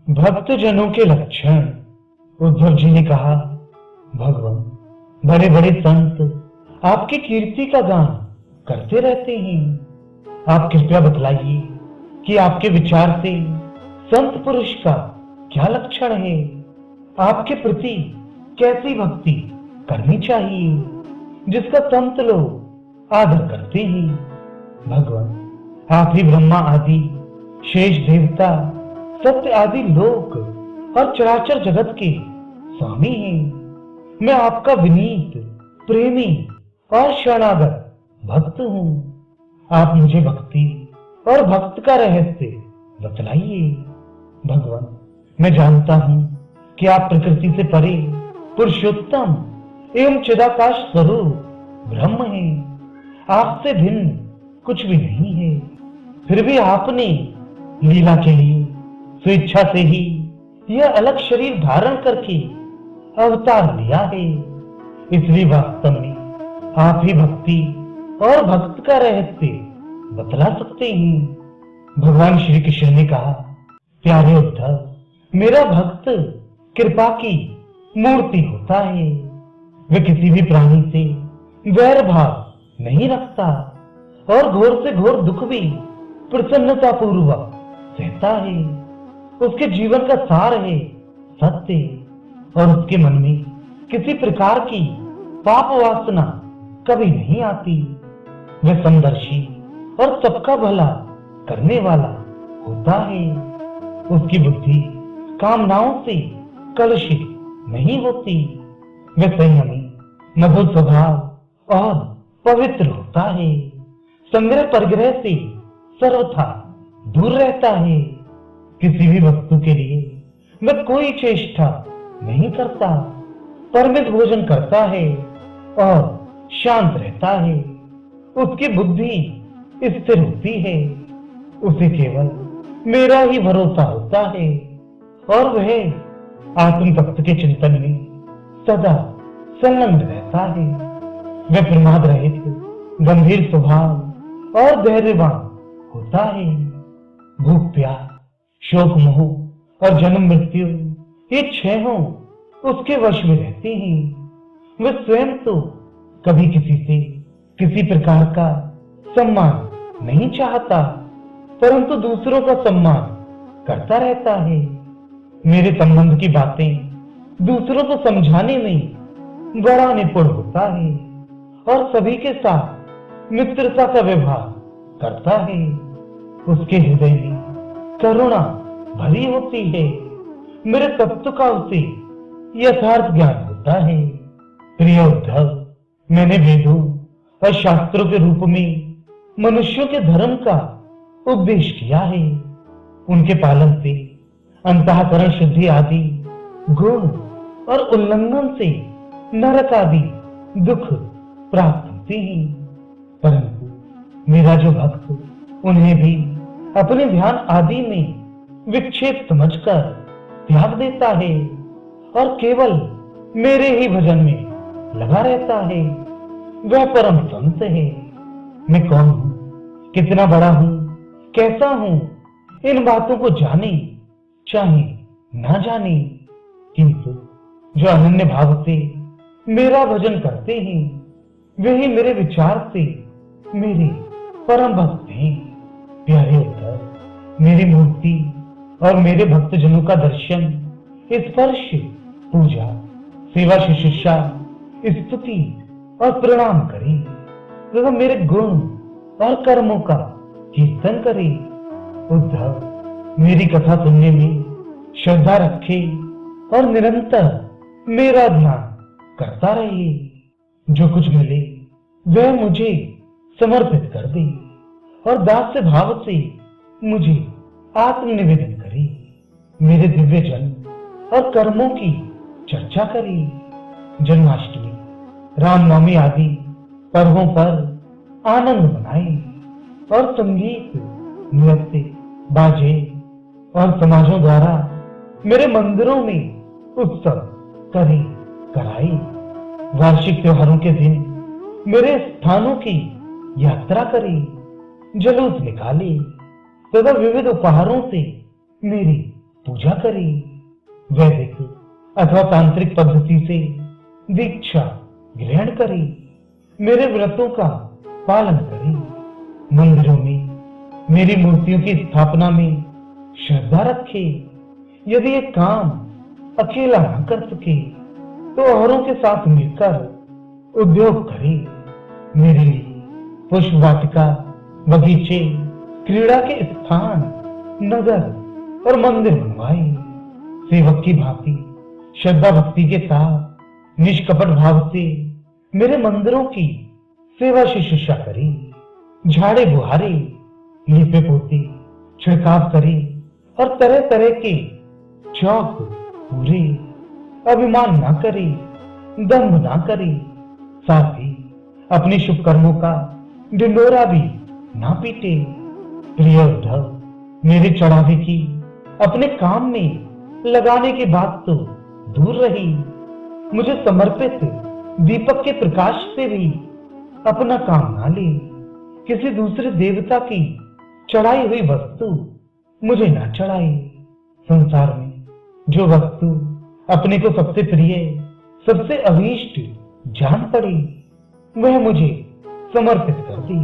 भक्त जनों के लक्षण। उद्धव जी ने कहा, भगवान, बड़े बड़े संत आपकी कीर्ति का गान करते रहते हैं। आप कृपया बतलाइए कि आपके विचार से संत पुरुष का क्या लक्षण है। आपके प्रति कैसी भक्ति करनी चाहिए जिसका संत लोग आदर करते हैं। भगवान, आप ही ब्रह्मा आदि शेष देवता सत्य आदि लोक और चराचर जगत के स्वामी हैं। मैं आपका विनीत, प्रेमी और शरणागत भक्त हूँ। आप मुझे भक्ति और भक्त का रहस्य बतलाइए। भगवान, मैं जानता हूँ कि आप प्रकृति से परे पुरुषोत्तम एवं चिदाकाश स्वरूप ब्रह्म हैं। आपसे भिन्न कुछ भी नहीं है। फिर भी आपने लीला के लिए स्वेच्छा से ही यह अलग शरीर धारण करके अवतार लिया है। इसलिए वास्तव में आप ही भक्ति और भक्त का रहस्य बतला सकते हैं। भगवान श्री कृष्ण ने कहा, प्यारे उद्धव, मेरा भक्त कृपा की मूर्ति होता है। वह किसी भी प्राणी से वैर भाव नहीं रखता और घोर से घोर दुख भी प्रसन्नता पूर्वक सहता है। उसके जीवन का सार है सत्य और उसके मन में किसी प्रकार की पाप वासना कभी नहीं आती। वह समदर्शी और सबका भला करने वाला होता है। उसकी बुद्धि कामनाओं से कलुषित नहीं होती। वह संयमी, मधुर स्वभाव और पवित्र होता है। संग्रह परिग्रह से सर्वथा दूर रहता है। किसी भी वस्तु के लिए वह कोई चेष्टा नहीं करता। परिमित भोजन करता है और शांत रहता है। उसकी बुद्धि स्थिर होती है। उसे केवल मेरा ही भरोसा होता है और वह आत्म तत्व के चिंतन में सदा संलग्न रहता है। वह प्रमाद रहित, गंभीर स्वभाव और धैर्यवान होता है। भूख प्यास, शोक मोह और जन्म मृत्यु ये छहों उसके वश में रहते हैं। वह स्वयं तो कभी किसी से किसी प्रकार का सम्मान नहीं चाहता, परंतु दूसरों का सम्मान करता रहता है। मेरे संबंध की बातें दूसरों को समझाने में बड़ा निपुण होता है और सभी के साथ मित्रता का व्यवहार करता है। उसके हृदय में करुणा भरी होती है। मेरे तत्व का उसे यथार्थ ज्ञान होता है। प्रिय उद्धव, मैंने वेदों और शास्त्रों के रूप में मनुष्यों के धर्म का उपदेश किया है। उनके पालन से अंतःकरण शुद्धि आदि गुण और उल्लंघन से नरक आदि दुख प्राप्त होते हैं। परंतु मेरा जो भक्त उन्हें भी अपने ध्यान आदि में विक्षेप समझकर त्याग देता है और केवल मेरे ही भजन में लगा रहता है, वह परम संत है। मैं कौन हूं, कितना बड़ा हूं, कैसा हूं, इन बातों को जाने चाहे ना जाने, किंतु जो अनन्य भाव से मेरा भजन करते हैं वे ही मेरे विचार से मेरे परम भक्त हैं। प्यारे उद्धव, मेरी मूर्ति और मेरे भक्तजनों का दर्शन, स्पर्श, पूजा, सेवा, शुश्रूषा, स्तुति और प्रणाम करें तथा मेरे गुण और कर्मों का कीर्तन करें। उद्धव, मेरी कथा सुनने में श्रद्धा रखे और निरंतर मेरा ध्यान करता रहे। जो कुछ मिले वह मुझे समर्पित कर दे और दास्य भाव से मुझे आत्मनिवेदन करे। मेरे दिव्य जन्म और कर्मों की चर्चा करे। जन्माष्टमी, रामनवमी आदि पर्वों पर आनंद मनाए और संगीत, नृत्य, बाजे और समाजों द्वारा मेरे मंदिरों में उत्सव करे कराए। वार्षिक त्योहारों के दिन मेरे स्थानों की यात्रा करे, जुलूस निकाले तथा विविध उपहारों से मेरी पूजा करे, वैदिक अथवा तांत्रिक पद्धति से दीक्षा ग्रहण करे, मेरे व्रतों का पालन करे, मंदिरों में मेरी मूर्तियों की स्थापना में श्रद्धा रखे। यदि ये काम अकेला न कर सके तो औरों के साथ मिलकर उद्योग करे। मेरे लिए पुष्प वाटिका, बगीचे, क्रीड़ा के स्थान, नगर और मंदिर बनवाए। सेवक की भांति श्रद्धा भक्ति के साथ निष्कपट भाव से मेरे मंदिरों की सेवा शुश्रूषा करे। झाड़े बुहारे, लीपे पोते, छिड़काव करे और तरह तरह के चौक पूरे। अभिमान ना करे, दंभ ना करे, साथ ही अपने शुभ कर्मों का ढिंडोरा भी ना पीटे। प्रिय उद्धव, मेरे चढ़ावे की अपने काम में लगाने की बात तो दूर रही, मुझे समर्पित दीपक के प्रकाश से भी अपना काम ना ले। किसी दूसरे देवता की चढ़ाई हुई वस्तु मुझे ना चढ़ाए। संसार में जो वस्तु अपने को सबसे प्रिय, सबसे अभीष्ट जान पड़ी, वह मुझे समर्पित कर दी।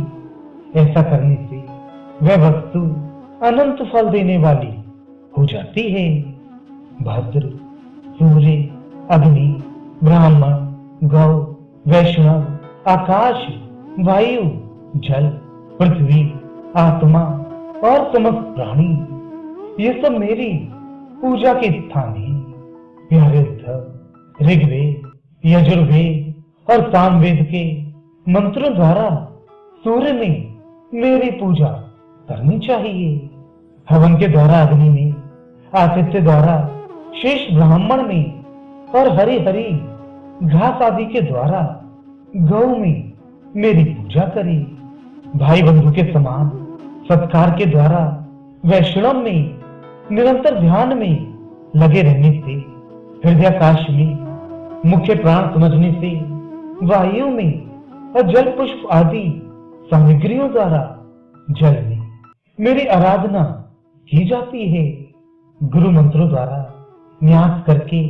ऐसा करने से वह वस्तु अनंत फल देने वाली हो जाती है। भद्र, सूर्य, अग्नि, ब्राह्मण, गौ, वैष्णव, आकाश, वायु, जल, पृथ्वी, आत्मा और समस्त प्राणी, ये सब मेरी पूजा के स्थान है। प्यारे उद्धव, ऋग्वेद, यजुर्वेद और सामवेद के मंत्रों द्वारा सूर्य में मेरी पूजा करनी चाहिए। हवन के द्वारा अग्नि में, आतिथ्य द्वारा शेष ब्राह्मण में और हरी हरी घास आदि के द्वारा गौ में मेरी पूजा करे। भाई बंधु के समान सत्कार के द्वारा वैष्णव में निरंतर ध्यान में लगे रहने से, हृदयाकाश में मुख्य प्राण समझने से, वायु में और जल पुष्प आदि सामग्रियों द्वारा जल में मेरी आराधना की जाती है। गुरु मंत्रों द्वारा न्यास करके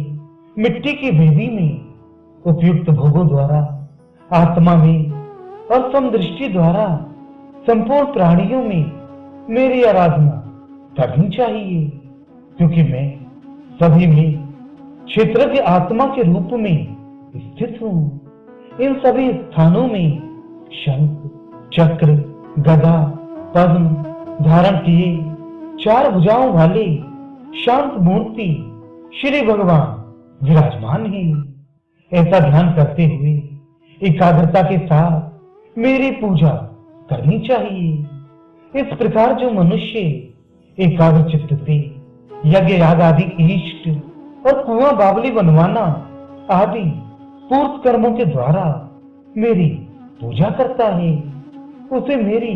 मिट्टी की वेदी में उपयुक्त भोगों द्वारा आत्मा में और समदृष्टि द्वारा संपूर्ण प्राणियों में मेरी आराधना करनी चाहिए, क्योंकि मैं सभी में क्षेत्रज्ञ आत्मा के रूप में स्थित हूँ। इन सभी स्थानों में शंख, चक्र, गदा, पद्म धारण किए चार भुजाओं वाले शांत मूर्ति श्री भगवान विराजमान है। ऐसा ध्यान करते हुए एकाग्रता के साथ मेरी पूजा करनी चाहिए। इस प्रकार जो मनुष्य एकाग्र चित्त से यज्ञ याग आदि इष्ट और कुआं बावली बनवाना आदि पूर्व कर्मों के द्वारा मेरी पूजा करता है, उसे मेरी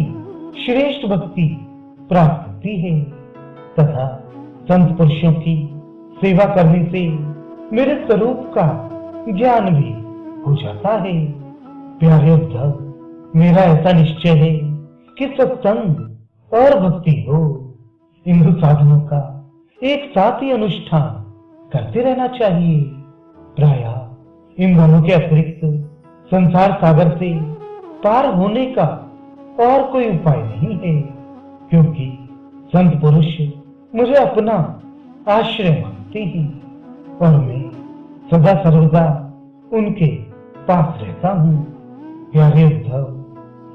श्रेष्ठ भक्ति प्राप्त होती है तथा संत पुरुषों की सेवा करने से मेरे स्वरूप का ज्ञान भी हो जाता है। प्यारे उद्धव, मेरा ऐसा निश्चय है कि सत्संग और भक्ति हो, इन दो साधनों का एक साथ ही अनुष्ठान करते रहना चाहिए। प्रायः इन दोनों के अतिरिक्त संसार सागर से पार होने का और कोई उपाय नहीं है, क्योंकि संत पुरुष मुझे अपना आश्रय मानते हैं और मैं सदा सर्वदा उनके पास रहता हूँ। प्यारे उद्धव,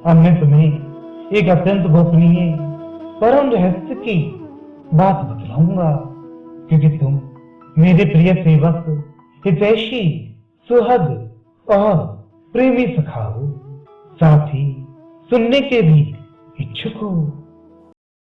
अब मैं तुम्हें एक अत्यंत गोपनीय परम रहस्य की बात बतलाऊंगा, क्योंकि तुम मेरे प्रिय सेवक, हितैषी, सुहद और प्रेमी सखा हो, साथ ही सुनने के भी इच्छुक हो।